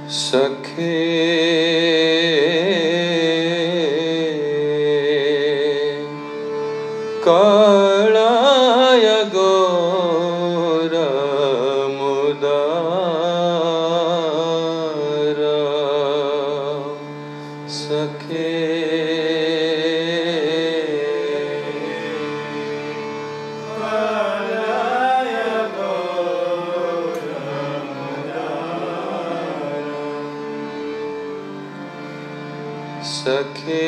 सखे काळाय गोर मुदार सखे सखे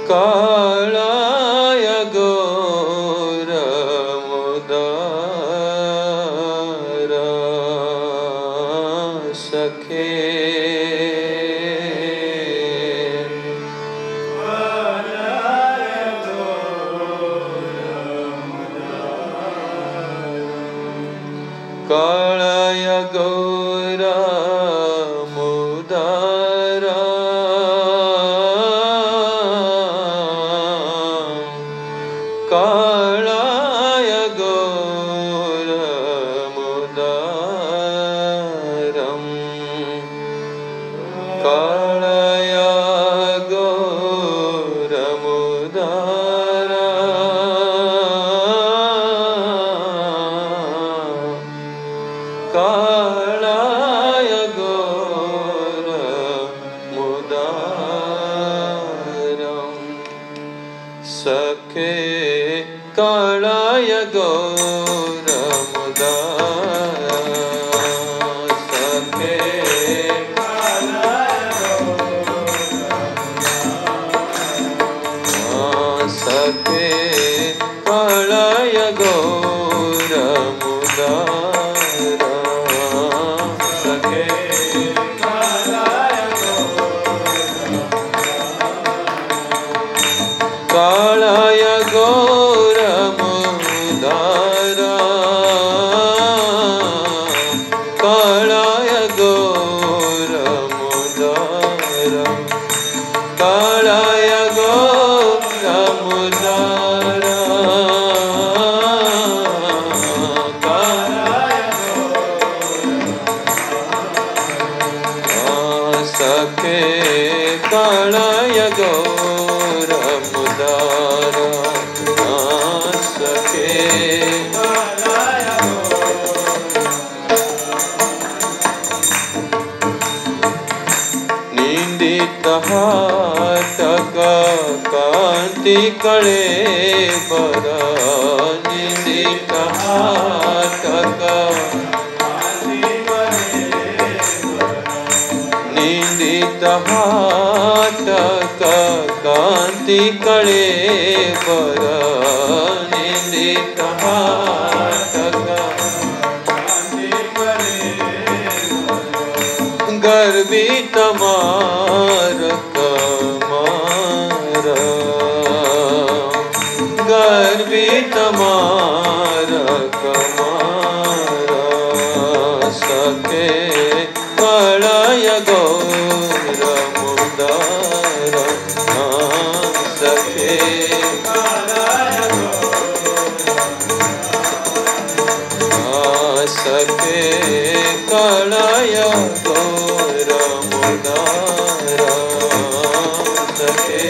काळाय गोर मुदार सखे काळाय गोर काळाय गोर मुदारम काळाय गोर मुदार काळाय गोर मुदारम सखे काळाय गोर मुदार सखे सखे काळाय गोर मुदार सखे काळाय गोर मुदार काळाय गोर मुदार काळाय गोर मुदार सखे काळाय गोर मुदार सखे निंदित हाटक कांती कळे बर निंदित हाटक निंदित हाटक कांती कळे बर निंदित हाटक गर्वित मारक मार गर्वित मारक मार सखे काळाय गोर मुदार सखे सखे काळाय गोर मुदार सखे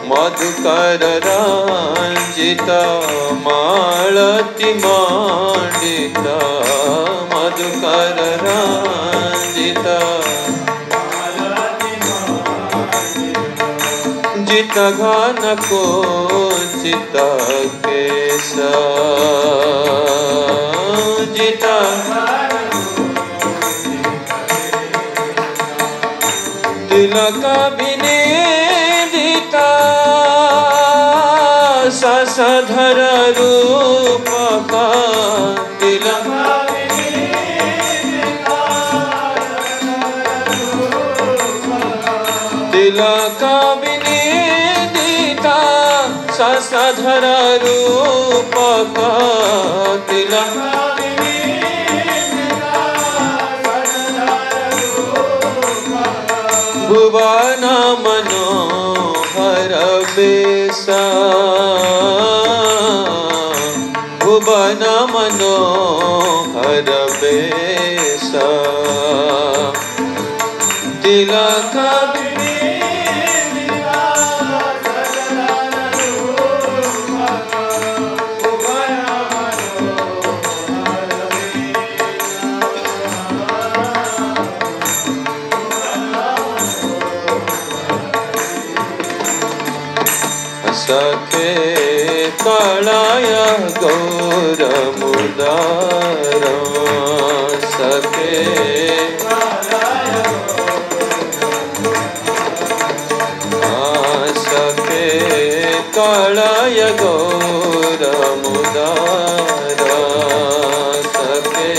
मधुकर रंजित माळती मांडित मधुकर रंजित जित घन को चित केश जित तिलक विनिदिता ससधर रूप का तिलक तिलक विनिदिता ससधर रूप का तिलक भुवन मनोहर बेसा भुवन मनोहर बेसा तिलक सखे कलाय गौर मुदार सखे सखे कलाय गौर मुदार सखे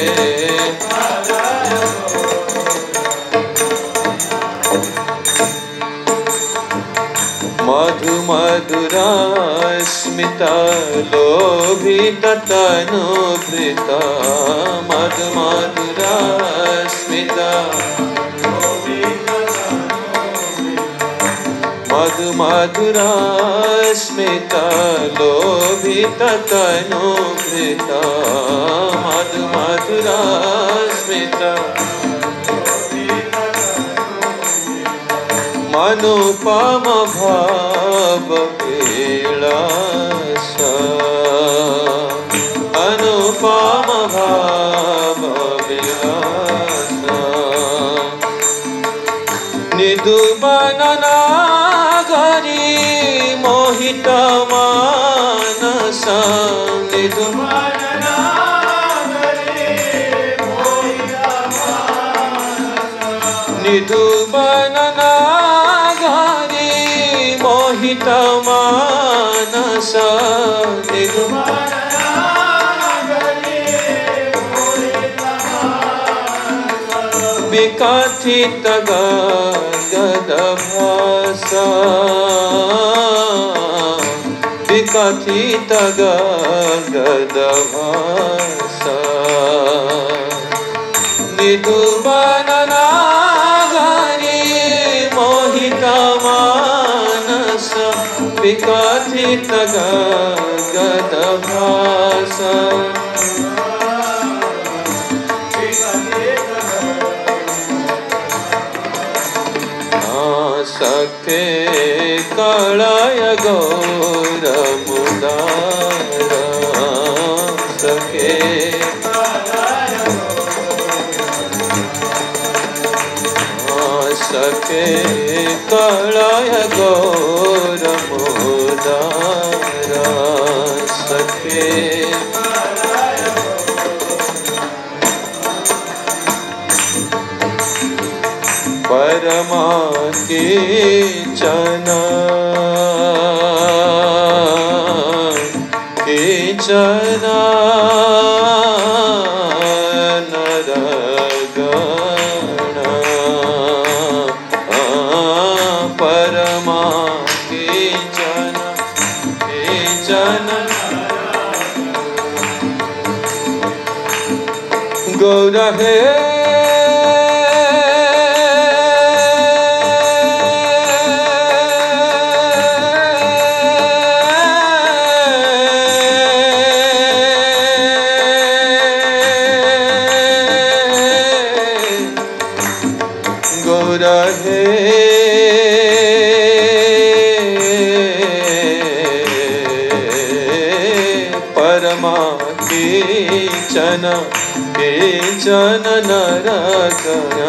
मधु मधुरा स्मिता लोभित तनुभृता मधु मधुरा स्मिता मधु मधुरा स्मिता लोभित तनुभृता मधु मधुरा स्मिता अनुपम भाव विलास अनुपम भाव विलास निधुवन नागरी मोहित मानस निधुवन निधुवन मोहित मानस विकथित गद भाषा विकथित गद भाषा निधुवन नागरी मोहित मानस विकथित गद भाषा सखे कलाय गौर मुदार सखे सखे कलाय गौर मुदार सखे परमा कीचन कीचन नरगण परमा कीचन कीचन गौर हे परमा कीचन कीचन नरगण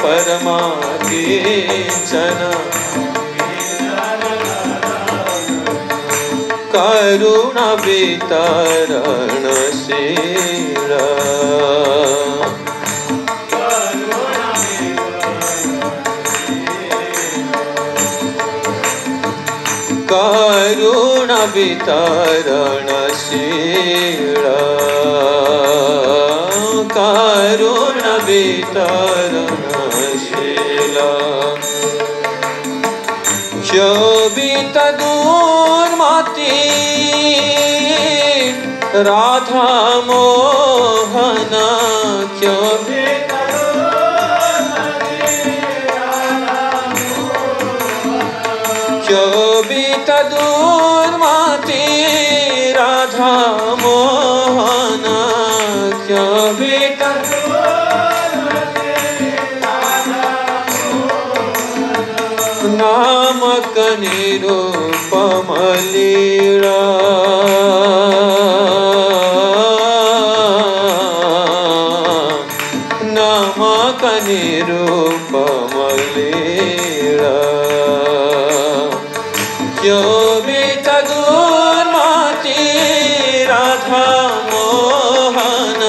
परमा कीचन करुण वितरणशील करुण वितरणशील करुण वितरणशील शोभित दुर्मति राधा मोहन शोभित क्षोभित दुर्मति राधा मोहन क्षोभित नामक निरूपम लीला नामक निरूपम लीला क्षोभित दुर्मति राधा मोहन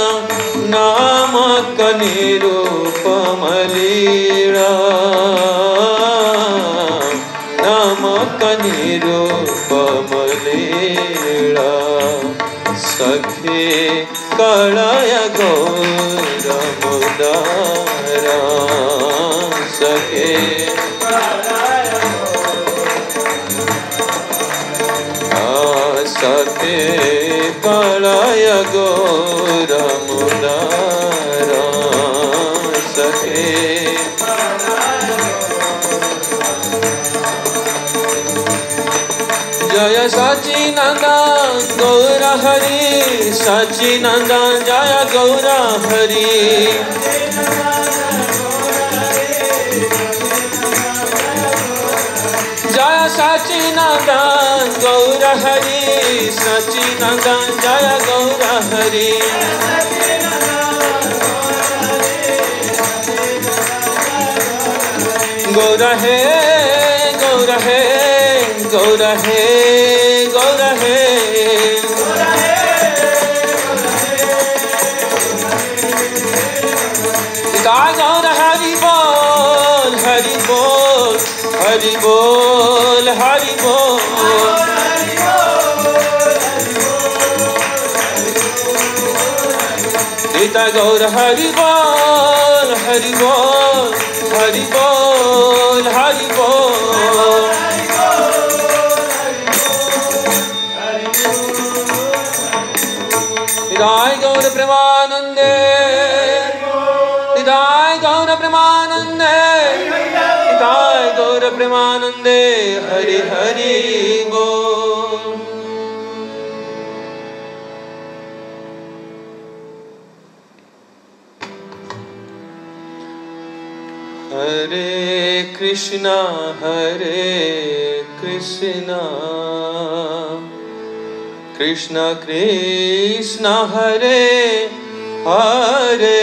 नामक निरूपम लीला नामक निरूपम लीला सखे कलय गौर मुदारा सखे सखे कलय गौर मुदारा सखे जय सच्चिदानंद गौर हरि सच्चिदानंद जय गौर हरि जय सच्चिदानंद गौर हरि सच्चिदानंद जय गौर हरि गौर हे गौर हे गौर हे गौर हे गौर हरि बोल हरि बोल हरि बोल हरि बोल गीता गौर हरि बोल हरि बोल हरि बोल हरि बोल निताय गौर प्रेमानंदे निताय गौर प्रेमानंदे निताय गौर प्रेमानंदे हरि हरि बोल। हरे कृष्णा कृष्ण कृष्ण हरे हरे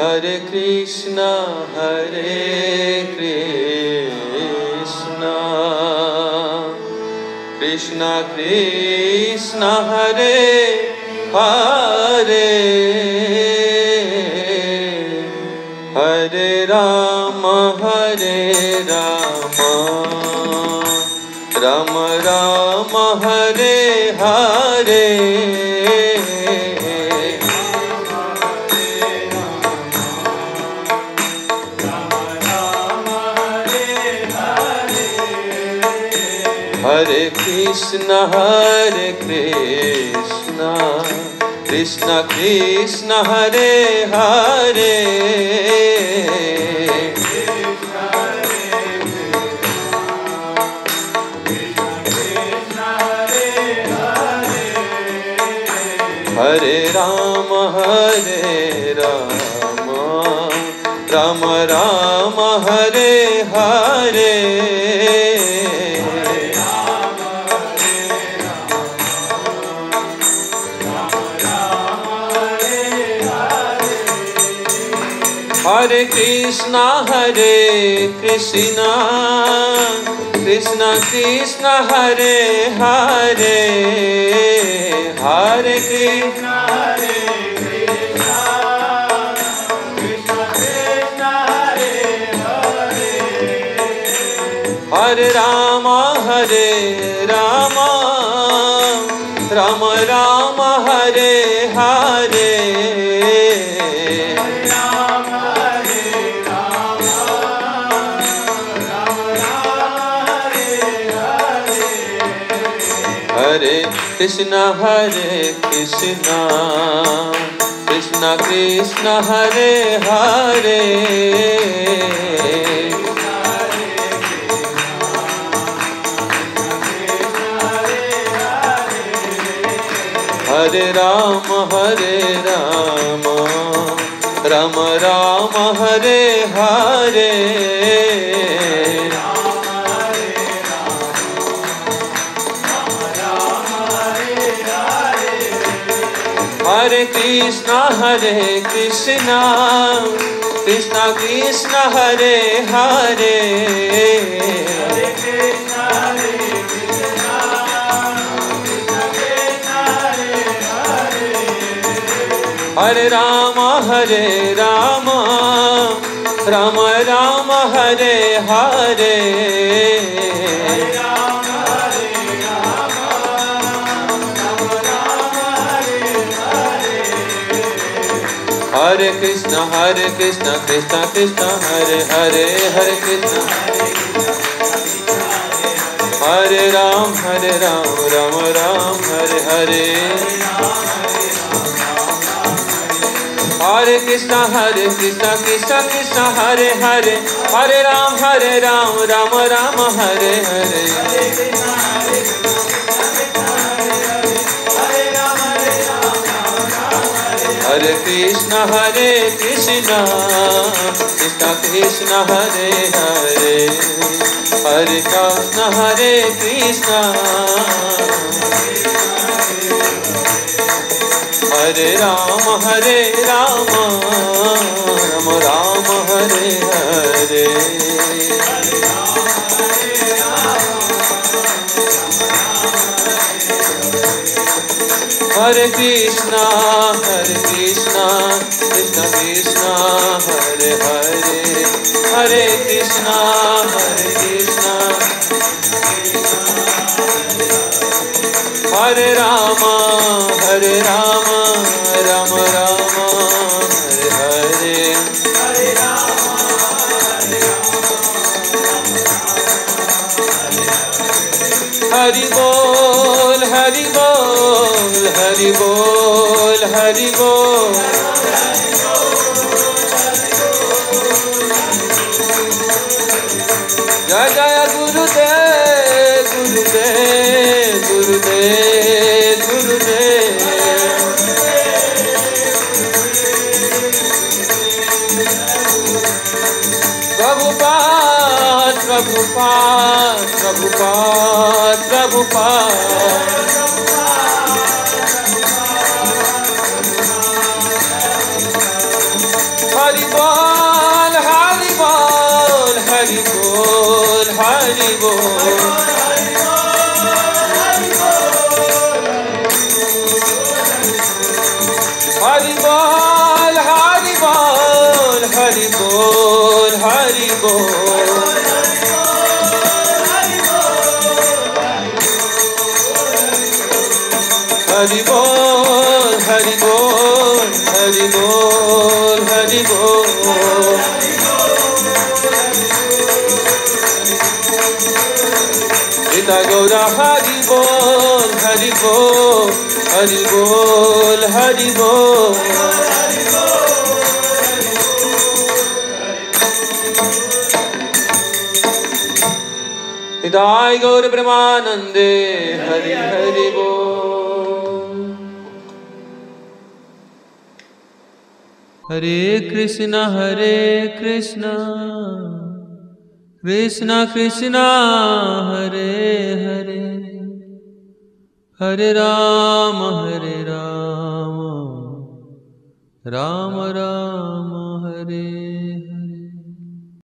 हरे कृष्ण कृष्ण कृष्ण हरे हरे हरे राम राम राम हरे हरे हरे कृष्ण कृष्ण कृष्ण हरे हरे हरे राम राम राम हरे हरे हरे कृष्ण कृष्ण कृष्ण हरे हरे हरे कृष्ण हरे Ram Ram Ram Hare Hare Hare Krishna Krishna Krishna Krishna Hare Hare Hare Rama Rama Rama Hare Hare Hare Krishna Krishna Krishna Hare Hare Hare Rama Rama Rama Hare Hare Hare Krishna Krishna Krishna Hare Hare Hare Krishna Hare Ram Ram Ram Hare Hare Hare Krishna Krishna Krishna Hare Hare Hare Ram Ram Ram Hare Hare Hare Krishna Krishna Krishna Hare Hare Hare Krishna Krishna Hare Rama Rama Rama Hare Hare Hare Krishna Krishna Krishna Hare Hare Hare Krishna Hare Rama Rama Rama Hare Hare Hari Bol Hari Bol Hari Bol Hari Bol Jai Jai Gurudev Gurudev Gurudev Gurudev Prabhupada Prabhupada Prabhupada Prabhupada Hari Bol Hari Bol Hari Bol Hari Bol Hari Bol Hari Bol Hari Bol Hari Bol Hari Bol Hari Bol Hari Bol Hari Bol Nitya Gaura Hari Bol Hari Bol Hari Bol Hari Bol Nitya Gaura Premanande Hari Hari Bol Hare Krishna Krishna Krishna Hare Hare Hare Rama Rama Rama Hare